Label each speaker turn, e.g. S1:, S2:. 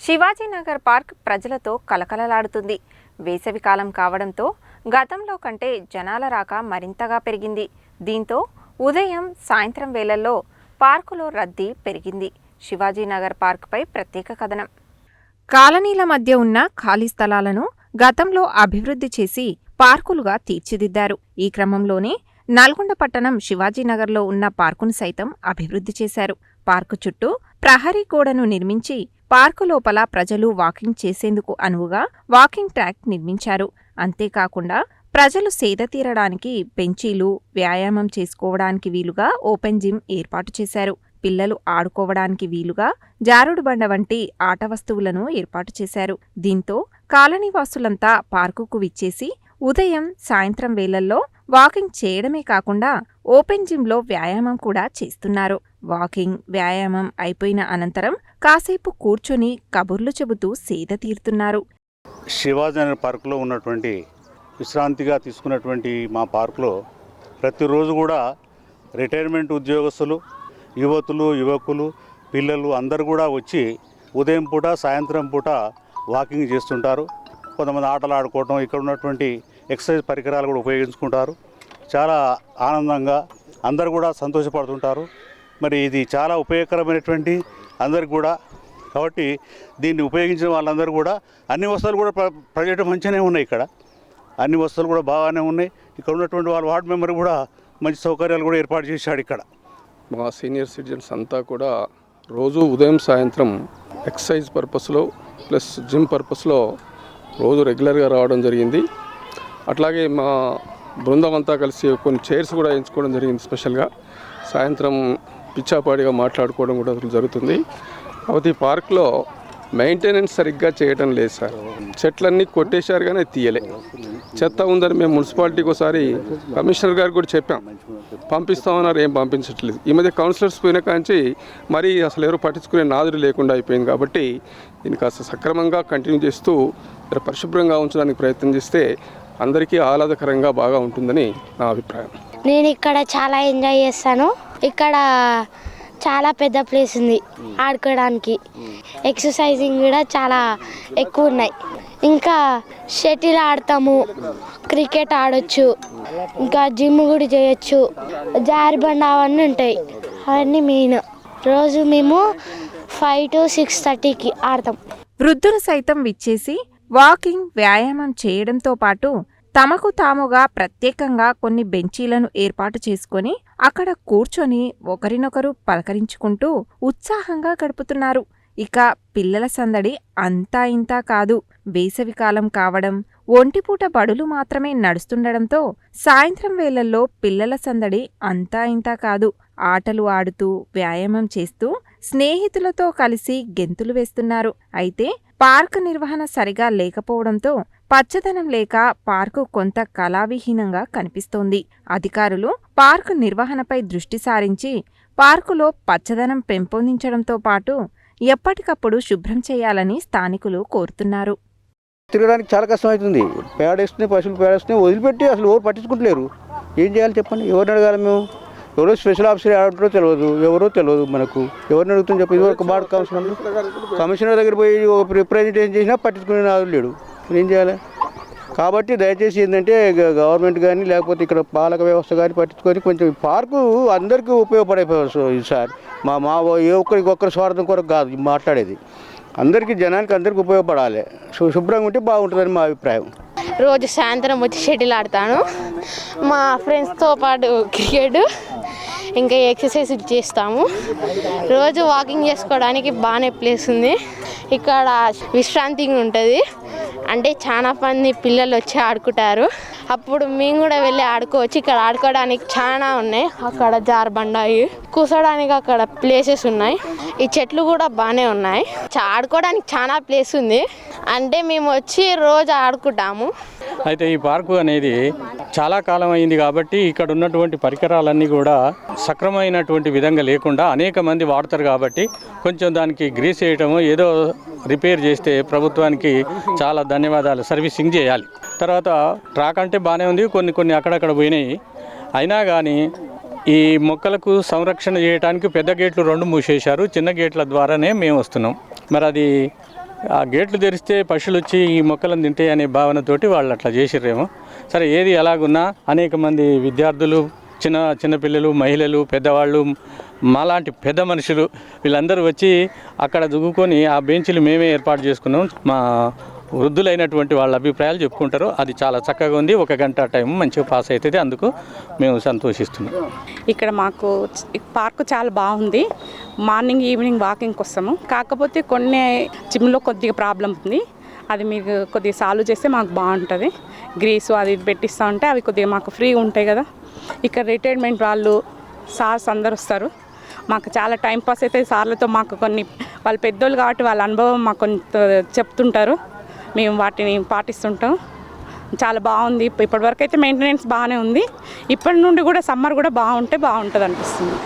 S1: Shivaji Nagar park ప్రజలతో కలకలలాడుతుంది. వేసవికాలం కావడంతో గతంలో కంటే జనాల రాక మరింతగా పెరిగింది. దీంతో ఉదయం సాయంత్రం వేళల్లో పార్కులో రద్దీ పెరిగింది. శివాజీనగర్ పార్క్పై ప్రత్యేక కథనం. కాలనీల మధ్య ఉన్న ఖాళీ స్థలాలను గతంలో అభివృద్ధి చేసి పార్కులుగా తీర్చిదిద్దారు. ఈ క్రమంలోనే నల్గొండ పట్టణం శివాజీనగర్లో ఉన్న పార్కును సైతం అభివృద్ధి చేశారు. పార్కు చుట్టూ ప్రహరీ గోడను నిర్మించి పార్కు లోపల ప్రజలు వాకింగ్ చేసేందుకు అనువుగా వాకింగ్ ట్రాక్ నిర్మించారు. అంతేకాకుండా ప్రజలు సేద తీరడానికి బెంచీలు, వ్యాయామం చేసుకోవడానికి వీలుగా ఓపెన్ జిమ్ ఏర్పాటు చేశారు. పిల్లలు ఆడుకోవడానికి వీలుగా జారుడుబండ వంటి ఆట వస్తువులను ఏర్పాటు చేశారు. దీంతో కాలనీవాసులంతా పార్కుకు విచ్చేసి ఉదయం సాయంత్రం వేళల్లో వాకింగ్ చేయడమే కాకుండా ఓపెన్ జిమ్లో వ్యాయామం కూడా చేస్తున్నారు. వాకింగ్, వ్యాయామం అయిపోయిన అనంతరం కాసేపు కూర్చొని కబుర్లు చెబుతూ సేద తీరుతున్నారు.
S2: శివాజీనగర్ పార్కులో ఉన్నటువంటి విశ్రాంతిగా తీసుకున్నటువంటి మా పార్కులో ప్రతిరోజు కూడా రిటైర్మెంట్ ఉద్యోగస్తులు, యువతులు, యువకులు, పిల్లలు అందరూ కూడా వచ్చి ఉదయం పూట సాయంత్రం పూట వాకింగ్ చేస్తుంటారు. కొంతమంది ఆటలు ఆడుకోవటం, ఇక్కడ ఉన్నటువంటి ఎక్సర్సైజ్ పరికరాలు కూడా ఉపయోగించుకుంటారు. చాలా ఆనందంగా అందరూ కూడా సంతోషపడుతుంటారు. మరి ఇది చాలా ఉపయోగకరమైనటువంటి అందరికి కూడా, కాబట్టి దీన్ని ఉపయోగించిన వాళ్ళందరూ కూడా అన్ని వస్తువులు కూడా ప్రజెంట్ మంచిగానే ఉన్నాయి. ఇక్కడ అన్ని వస్తువులు కూడా బాగానే ఉన్నాయి. ఇక్కడ ఉన్నటువంటి వాళ్ళ వార్డు మెంబర్ కూడా మంచి సౌకర్యాలు కూడా ఏర్పాటు చేశాడు. ఇక్కడ
S3: మా సీనియర్ సిటిజన్స్ అంతా కూడా రోజు ఉదయం సాయంత్రం ఎక్సర్సైజ్ పర్పస్లో ప్లస్ జిమ్ పర్పస్లో రోజు రెగ్యులర్గా రావడం జరిగింది. అట్లాగే మా బృందం అంతా కలిసి కొన్ని చైర్స్ కూడా ఎంచుకోవడం జరిగింది. స్పెషల్గా సాయంత్రం పిచ్చాపాడిగా మాట్లాడుకోవడం కూడా జరుగుతుంది. కాబట్టి ఈ పార్క్లో మెయింటెనెన్స్ సరిగ్గా చేయడం లేదు సార్. చెట్లన్నీ కొట్టేశారు కానీ తీయలే. చెత్త ఉందని మేము మున్సిపాలిటీకి ఒకసారి కమిషనర్ గారికి కూడా చెప్పాం, పంపిస్తామన్నారు, ఏం పంపించట్లేదు. ఈ మధ్య కౌన్సిలర్స్ పోయిన కాంచి మరీ అసలు ఎవరు పట్టించుకునే నాదుడు లేకుండా అయిపోయింది. కాబట్టి దీన్ని కాస్త సక్రమంగా కంటిన్యూ చేస్తూ పరిశుభ్రంగా ఉంచడానికి ప్రయత్నం చేస్తే అందరికీ ఆహ్లాదకరంగా బాగా ఉంటుందని నా అభిప్రాయం.
S4: నేను ఇక్కడ చాలా ఎంజాయ్ చేస్తాను. ఇక్కడ చాలా పెద్ద ప్లేస్ ఉంది ఆడుకోవడానికి. ఎక్సర్సైజింగ్ కూడా చాలా ఎక్కువ ఉన్నాయి. ఇంకా షటిల్ ఆడతాము, క్రికెట్ ఆడొచ్చు, ఇంకా జిమ్ కూడా చేయొచ్చు, జారిబండ అవన్నీ ఉంటాయి. అవన్నీ మెయిన్. రోజు మేము 5 to 6:30కి ఆడతాం.
S1: వృద్ధులు సైతం విచ్చేసి వాకింగ్, వ్యాయామం చేయడంతో పాటు తమకు తాముగా ప్రత్యేకంగా కొన్ని బెంచీలను ఏర్పాటు చేసుకొని అక్కడ కూర్చొని ఒకరినొకరు పలకరించుకుంటూ ఉత్సాహంగా గడుపుతున్నారు. ఇక పిల్లల సందడి అంతా ఇంతా కాదు. వేసవికాలం కావడం, ఒంటిపూట బడులు మాత్రమే నడుస్తుండడంతో సాయంత్రం వేళల్లో పిల్లల సందడి అంతా ఇంతా కాదు. ఆటలు ఆడుతూ, వ్యాయామం చేస్తూ స్నేహితులతో కలిసి గెంతులు వేస్తున్నారు. అయితే పార్కు నిర్వహణ సరిగా లేకపోవడంతో పచ్చదనం లేక పార్కు కొంత కళావిహీనంగా కనిపిస్తోంది. అధికారులు పార్కు నిర్వహణపై దృష్టి సారించి పార్కులో పచ్చదనం పెంపొందించడంతో పాటు ఎప్పటికప్పుడు శుభ్రం చేయాలని స్థానికులు కోరుతున్నారు.
S5: తిరగడానికి చాలా కష్టం అవుతుంది. పేడేస్తున్నాయి, పశువులు పేడేస్తున్నాయి, వదిలిపెట్టి అసలు ఎవరు పట్టించుకుంటలేరు. ఏం చేయాలి చెప్పండి? ఎవరిని అడగాలి మేము? ఎవరో స్పెషల్ ఆఫీసర్ ఆడుతారో తెలియదు, ఎవరో తెలియదు మనకు. ఎవరిని అడుగుతాం చెప్పి? ఇదివరకు బార్డు కమిషనర్ దగ్గర పోయి రిప్రజెంటేషన్ చేసినా పట్టించుకునే నాదు లేడు. ఏం చేయాలి? కాబట్టి దయచేసి ఏంటంటే గవర్నమెంట్ కానీ లేకపోతే ఇక్కడ పాలక వ్యవస్థ కానీ పట్టించుకొని కొంచెం పార్కు అందరికీ ఉపయోగపడే సార్. ఏ ఒక్కరి స్వార్థం కొరకు కాదు మాట్లాడేది. అందరికీ జనానికి అందరికీ ఉపయోగపడాలి. శుభ్రంగా ఉంటే బాగుంటుందని మా అభిప్రాయం.
S6: రోజు సాయంత్రం వచ్చి షటిల్ ఆడతాను. మా ఫ్రెండ్స్తో పాటు క్రికెట్, ఇంకా ఎక్సర్సైజ్ చేస్తాము. రోజు వాకింగ్ చేసుకోవడానికి బాగానే ప్లేస్ ఉంది. ఇక్కడ విశ్రాంతి ఉంటుంది. అంటే చాలా మంది పిల్లలు వచ్చి ఆడుకుంటారు. అప్పుడు మేము కూడా వెళ్ళి ఆడుకోవచ్చు. ఇక్కడ ఆడుకోవడానికి చాలా ఉన్నాయి. అక్కడ జారబండ, కూర్చోడానికి అక్కడ ప్లేసెస్ ఉన్నాయి. ఈ చెట్లు కూడా బాగానే ఉన్నాయి. ఆడుకోవడానికి చాలా ప్లేస్ ఉంది. అంటే మేము వచ్చి రోజు ఆడుకుంటాము.
S7: అయితే ఈ పార్కు అనేది చాలా కాలం అయింది కాబట్టి ఇక్కడ ఉన్నటువంటి పరికరాలన్నీ కూడా సక్రమైనటువంటి విధంగా లేకుండా అనేక మంది వాడతారు. కాబట్టి కొంచెం దానికి గ్రీస్ చేయటము, ఏదో రిపేర్ చేస్తే ప్రభుత్వానికి చాలా ధన్యవాదాలు. సర్వీసింగ్ చేయాలి. తర్వాత ట్రాక్ అంటే బాగానే ఉంది, కొన్ని అక్కడక్కడ పోయినాయి. అయినా కానీ ఈ మొక్కలకు సంరక్షణ చేయడానికి పెద్ద గేట్లు 2 మూసేశారు. చిన్న గేట్ల ద్వారానే మేము వస్తున్నాం. మరి అది ఆ గేట్లు తెరిస్తే పశువులు వచ్చి ఈ మొక్కలను తింటాయి అనే భావనతోటి వాళ్ళు అట్లా చేసిర్రేమో. సరే, ఏది ఎలాగున్నా అనేక మంది విద్యార్థులు, చిన్నపిల్లలు, మహిళలు, పెద్దవాళ్ళు, మాలాంటి పెద్ద మనుషులు వీళ్ళందరూ వచ్చి అక్కడ దువ్వుకొని ఆ బెంచ్లు మేమే ఏర్పాటు చేసుకున్నాం. మా వృద్ధులైనటువంటి వాళ్ళ అభిప్రాయాలు చెప్పుకుంటారు. అది చాలా చక్కగా ఉంది. 1 గంట టైం మంచిగా పాస్ అవుతుంది. అందుకు మేము సంతోషిస్తున్నాం.
S8: ఇక్కడ మాకు పార్కు చాలా బాగుంది. మార్నింగ్ ఈవినింగ్ వాకింగ్కి వస్తాము. కాకపోతే కొన్ని జిమ్లో కొద్దిగా ప్రాబ్లం ఉంది. అది మీరు కొద్దిగా సాల్వ్ చేస్తే మాకు బాగుంటుంది. గ్రీసు అది పెట్టిస్తూ ఉంటే అవి కొద్దిగా మాకు ఫ్రీగా ఉంటాయి కదా. ఇక్కడ రిటైర్మెంట్ వాళ్ళు సార్స్ అందరు వస్తారు. మాకు చాలా టైం పాస్ అయితే సార్లతో మాకు కొన్ని వాళ్ళు పెద్దోళ్ళు కాబట్టి వాళ్ళ అనుభవం మాకు కొంత చెప్తుంటారు. మేము వాటిని పాటిస్తుంటాం. చాలా బాగుంది. ఇప్పటివరకు అయితే మెయింటెనెన్స్ బాగానే ఉంది. ఇప్పటి నుండి కూడా సమ్మర్ కూడా బాగుంటే బాగుంటుంది అనిపిస్తుంది.